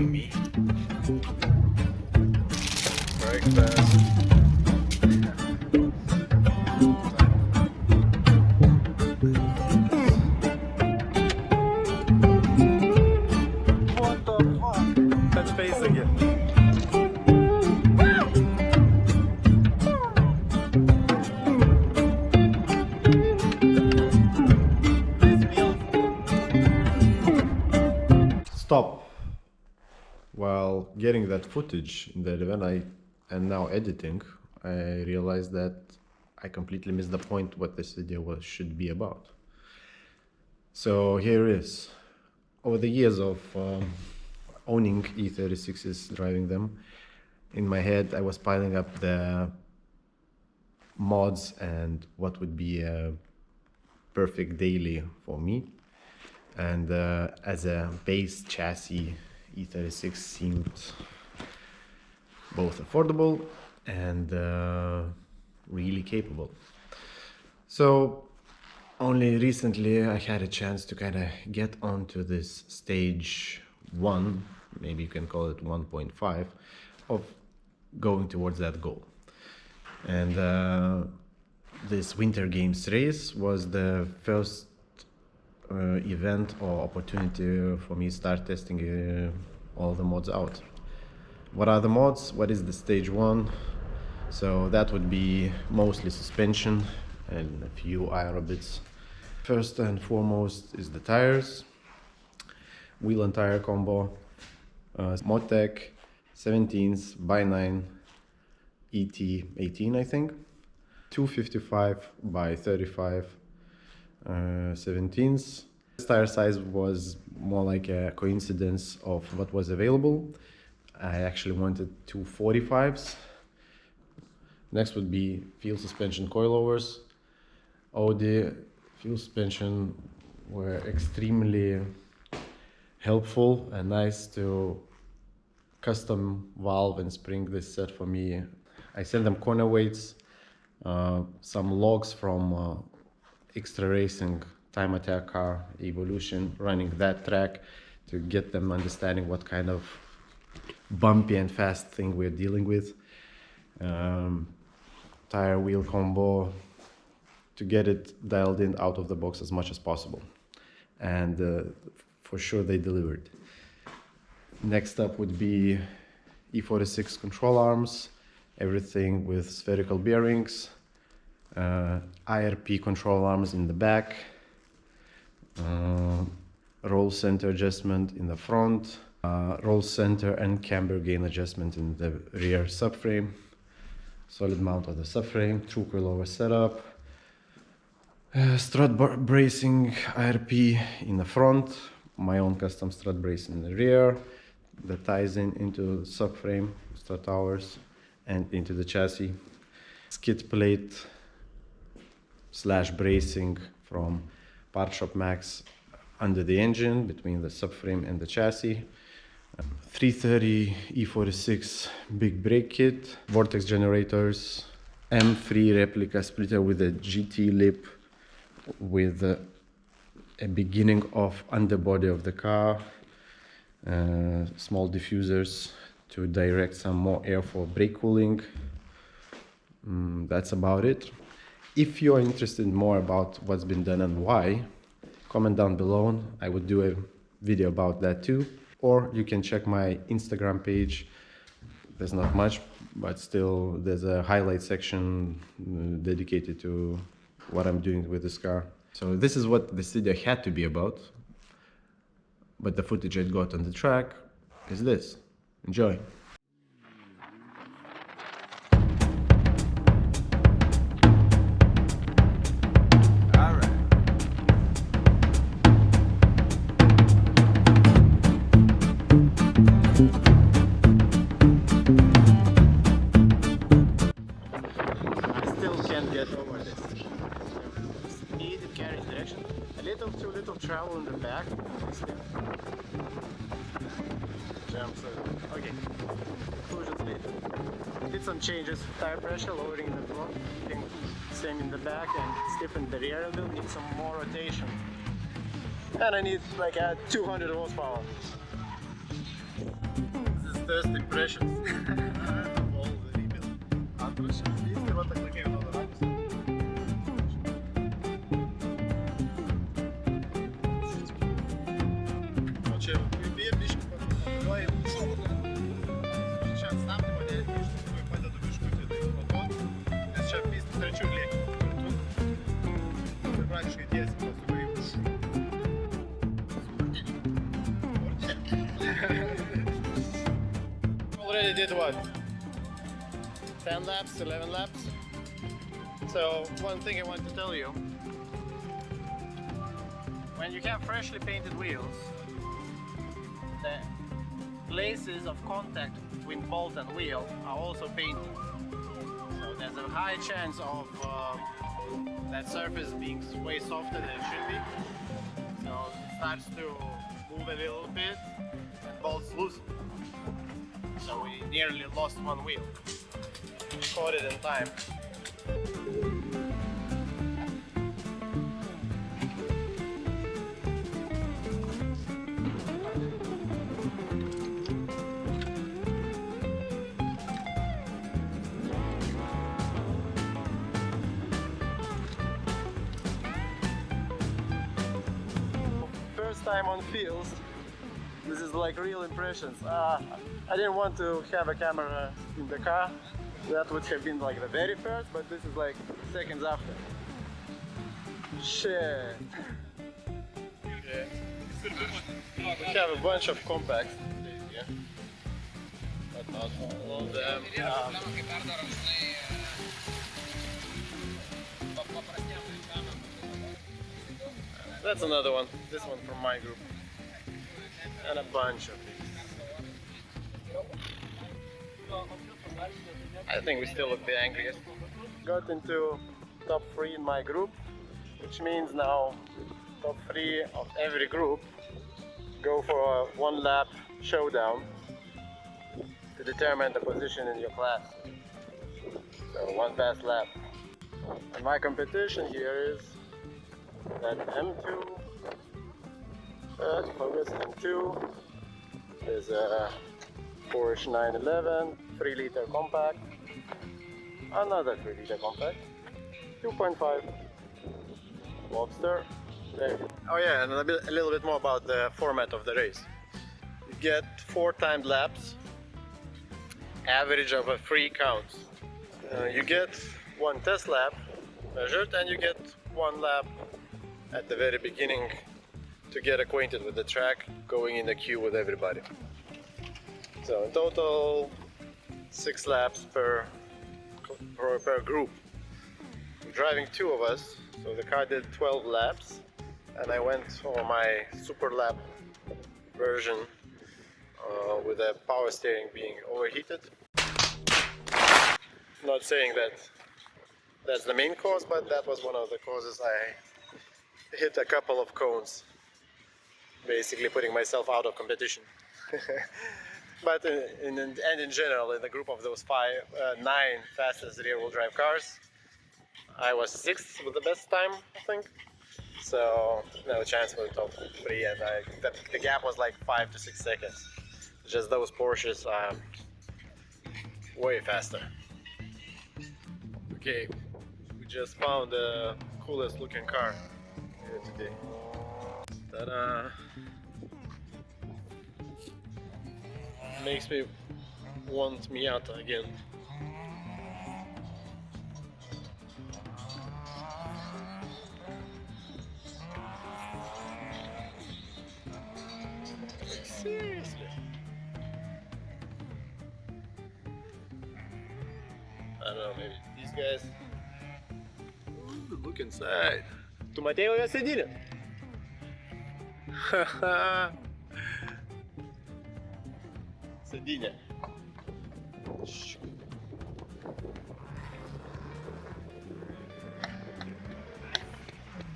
me. Brake fast. What the fuck? Touch base again. Stop. While getting that footage in that event and now editing, I realized that I completely missed the point what this video should be about. So here it is. Over the years of owning E36s, driving them, in my head I was piling up the mods and what would be a perfect daily for me. And as a base chassis, E36 seemed both affordable and really capable. So only recently I had a chance to kind of get onto this stage 1, maybe you can call it 1.5, of going towards that goal. And this Winter Games race was the first event or opportunity for me to start testing all the mods out. What are the mods? What is the stage 1? So that would be mostly suspension and a few aerobits. First and foremost is the tires, wheel and tire combo, Modtech 17s by 9 ET18 I think, 255 by 35 17s. This tire size was more like a coincidence of what was available. I actually wanted 245s. Next would be Fealsuspension coilovers. Audi Fealsuspension were extremely helpful and nice to custom valve and spring this set for me. I sent them corner weights, some logs from Extra Racing Time Attack car Evolution, running that track to get them understanding what kind of bumpy and fast thing we're dealing with. Tire wheel combo to get it dialed in out of the box as much as possible, and for sure they delivered. Next up would be E36 control arms, everything with spherical bearings, IRP control arms in the back, roll center adjustment in the front, roll center and camber gain adjustment in the rear subframe, solid mount of the subframe, true coilover setup, strut bracing IRP in the front, my own custom strut brace in the rear that ties into the subframe, strut towers, and into the chassis, skid plate / bracing from Part Shop Max under the engine between the subframe and the chassis, 330 E46 big brake kit, vortex generators, M3 replica splitter with a GT lip with a beginning of underbody of the car, small diffusers to direct some more air for brake cooling. That's about it. If you're interested more about what's been done and why, comment down below. I would do a video about that too. Or you can check my Instagram page. There's not much, but still there's a highlight section dedicated to what I'm doing with this car. So this is what this video had to be about, but the footage I got on the track is this. Enjoy. Too little travel in the back. Jumps. Okay. Conclusions later. Did some changes. Tire pressure lowering in the front, same in the back, and stiffen the rear a little. Need some more rotation. And I need like a 200 horsepower. First impressions of all the rebuild. Antrašė, visgi va tak tokia vienoda rakus. O čia bije biškį kontroliuoji. Čia ant stabdymo nereikia, iš tikrųjų padedu biškutį tai rotuot, nes čia pystų trečių lieki kartu. Ir praktiškai tiesiai pasukai. Already did what? 10 laps, 11 laps? So, one thing I want to tell you. When you have freshly painted wheels, the places of contact between bolt and wheel are also painted. So there's a high chance of that surface being way softer than it should be. So it starts to move a little bit and bolts loosen. So we nearly lost one wheel. Caught it in time. First time on Feals. This is like real impressions. I didn't want to have a camera in the car. That would have been like the very first, but this is like seconds after. Shit. Yeah. We have a bunch of compacts here, but not all of them. That's another one. This one from my group. And a bunch of these. I think we still look the angriest. Got into top 3 in my group, which means now top 3 of every group go for a 1 lap showdown to determine the position in your class. So 1 fast lap. And my competition here is that M2. Focus M2. There's a Porsche 911 3-liter compact, another 3-liter compact, 2.5 Lobster. There. Oh yeah, and a little bit more about the format of the race. You get 4 timed laps, average of a 3 counts. You get 1 test lap measured, and you get 1 lap at the very beginning to get acquainted with the track, going in the queue with everybody. So in total 6 laps per group. We're driving 2 of us, so the car did 12 laps, and I went for my super lap version with the power steering being overheated. Not saying that that's the main cause, but that was one of the causes. I hit a couple of cones, basically putting myself out of competition. But in general, in the group of those 9 fastest rear-wheel drive cars, I was 6th with the best time, I think. So no chance for the top 3, and the gap was like 5 to 6 seconds. Just those Porsches are way faster. Okay, we just found the coolest looking car here today. Ta-da! Makes me want Miata again. Like, seriously? I don't know, maybe these guys. Ooh, look inside. Tu matei jo sėdynę? Haha. Sėdynė.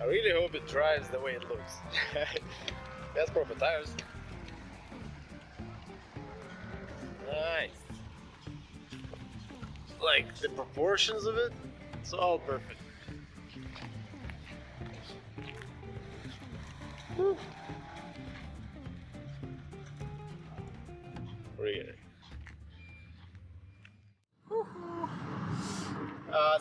I really hope it drives the way it looks. That's proper tires. Nice. Like the proportions of it, it's all perfect. Whew. Really.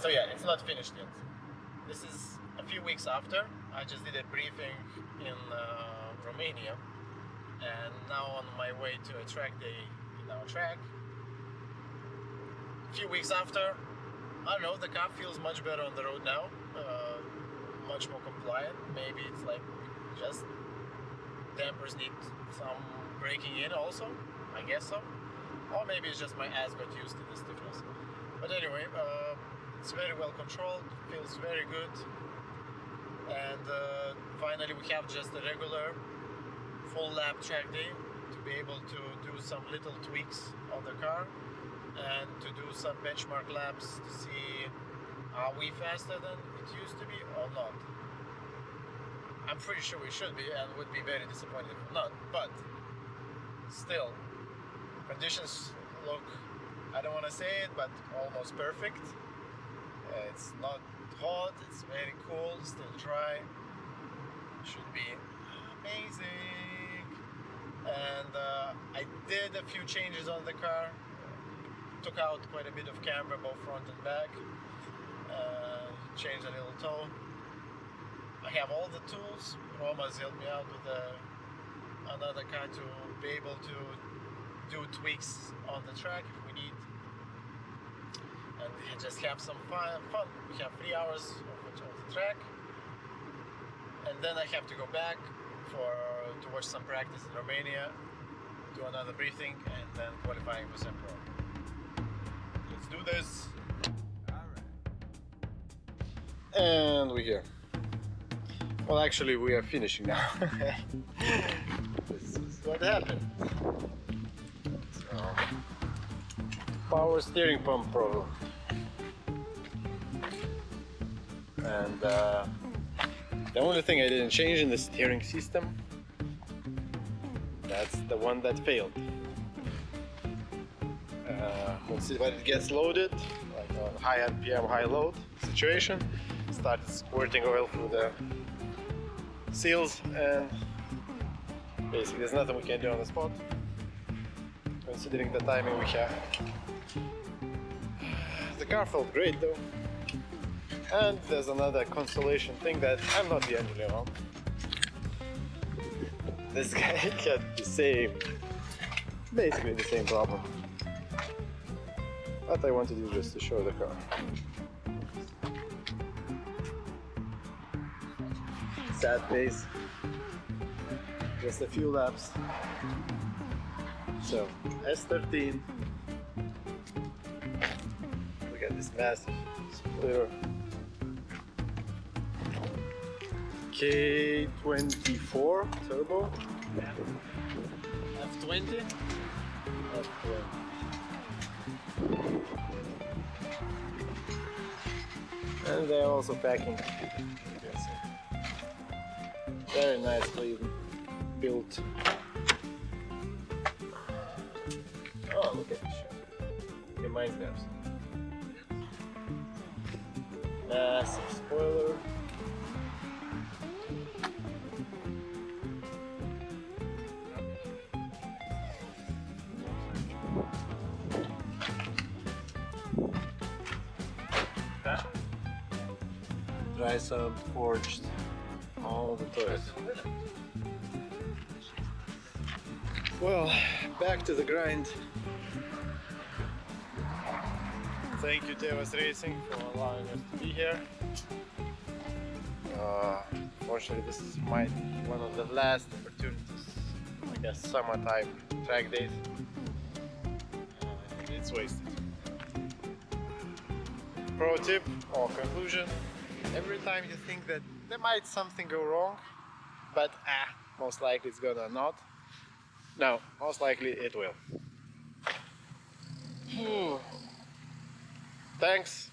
So yeah, it's not finished yet. This is a few weeks after. I just did a briefing in Romania, and now on my way to a track day in our track. A few weeks after, I don't know, the car feels much better on the road now, much more compliant. Maybe it's like just dampers need some breaking in also, I guess so. Or maybe it's just my ass got used to the stiffness. But anyway, it's very well controlled, feels very good. And finally we have just a regular full lap track day to be able to do some little tweaks on the car and to do some benchmark laps to see are we faster than it used to be or not. I'm pretty sure we should be, and would be very disappointed if not, but still, conditions look, I don't want to say it, but almost perfect. It's not hot, it's very cool, still dry, should be amazing. And I did a few changes on the car, took out quite a bit of camber, both front and back, changed a little toe. I have all the tools. Roma's helped me out with another car to be able to do tweaks on the track if we need, and just have some fun. We have 3 hours of the track, and then I have to go back to watch some practice in Romania, do another briefing, and then qualifying for some pro. Let's do this. And we're here. Well, actually, we are finishing now. This is what happened. So, power steering pump problem. And the only thing I didn't change in the steering system, that's the one that failed. Once it gets loaded, like on high RPM, high load situation, started squirting oil through the seals, and basically there's nothing we can do on the spot considering the timing we have. The car felt great though, and there's another consolation thing that I'm not the only one. This guy had basically the same problem, but I wanted you just to show the car. Sad face, just a few laps. So S13, look at this massive splitter. K24 turbo, F20, and they're also packing. Very nicely built. Oh, look at this shit. Reminds me of something. Massive spoiler. Dry sub forged. All the toys. Well, back to the grind. Thank you to e36 for allowing us to be here. Fortunately, this is one of the last opportunities, I guess, summertime track days. It's wasted. Pro tip or conclusion: every time you think that there might something go wrong, but most likely it's gonna not. No, most likely it will. Thanks.